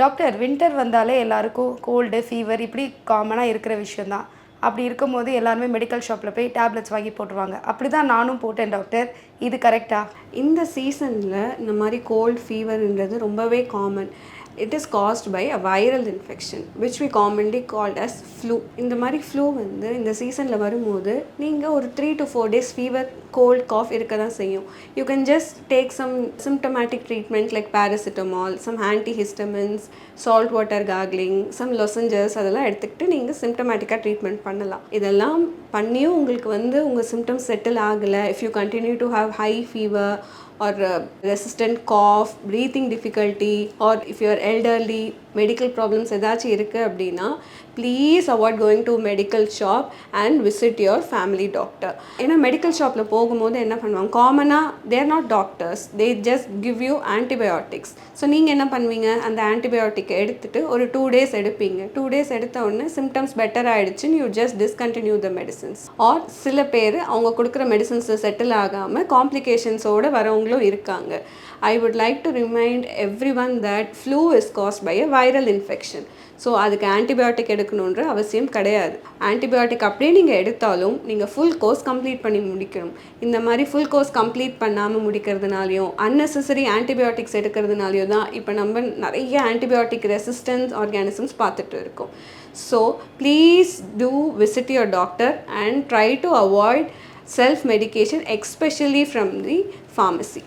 Doctor, winter வந்தாலே எல்லாருக்கும் gold, fever இப்படி காமனாக இருக்கிற விஷயம் தான். அப்படி இருக்கும்போது எல்லாருமே மெடிக்கல் ஷாப்பில் போய் டேப்லெட்ஸ் வாங்கி போட்டுருவாங்க. அப்படி தான் நானும் போட்டேன் டாக்டர். இது கரெக்டா? இந்த சீசனில் இந்த மாதிரி கோல்ட் ஃபீவர்ன்றது ரொம்பவே common. It is caused by a viral infection which we commonly called as flu. இந்த மாதிரி ஃப்ளூ வந்து இந்த சீசனில் வரும்போது நீங்கள் ஒரு 3 to 4 days fever, cold, cough இருக்க தான் செய்யும். You can just take some symptomatic treatment like paracetamol, some antihistamines, salt water gargling, some lozenges அதெல்லாம் எடுத்துக்கிட்டு நீங்கள் சிம்டமேட்டிக்காக ட்ரீட்மெண்ட் பண்ணலாம். இதெல்லாம் பண்ணியும் உங்களுக்கு வந்து உங்கள் சிம்டம்ஸ் செட்டில் ஆகலை, if you continue to have high fever or resistant cough, breathing difficulty, or if you are elderly, medical problems ஏதாச்சும் இருக்குது அப்படின்னா please avoid going to medical shop and visit your family doctor. ஏன்னா medical ஷாப்பில் போகும்போது என்ன பண்ணுவாங்க, காமனாக தேர் not doctors, they just give you antibiotics. So நீங்கள் என்ன பண்ணுவீங்க, அந்த ஆன்டிபயோட்டிக்கை எடுத்துகிட்டு ஒரு 2 days எடுப்பீங்க. 2 days எடுத்த உடனே சிம்டம்ஸ் பெட்டர் ஆகிடுச்சுன்னு you just discontinue the medicines. Or சில பேர் அவங்க கொடுக்குற மெடிசன்ஸ் செட்டில் ஆகாமல் காம்ப்ளிகேஷன்ஸோடு வரவங்களும் இருக்காங்க. I would like to remind everyone that flu is caused by a viral infection. So அதுக்கு ஆன்டிபயோட்டிக் எடுக்கணுன்ற அவசியம் கிடையாது. ஆன்டிபயோட்டிக் அப்படியே நீங்கள் எடுத்தாலும் நீங்கள் ஃபுல் கோர்ஸ் கம்ப்ளீட் பண்ணி முடிக்கணும். இந்த மாதிரி ஃபுல் கோர்ஸ் கம்ப்ளீட் பண்ணாமல் முடிக்கிறதுனாலையும் அன்னெசரி ஆன்டிபயோட்டிக்ஸ் எடுக்கிறதுனாலையும் தான் இப்போ நம்ம நிறைய ஆன்டிபயோட்டிக் ரெசிஸ்டன்ஸ் ஆர்கானிசம்ஸ் பார்த்துட்டு இருக்கோம். So please do visit your doctor and try to avoid self medication, especially from the pharmacy.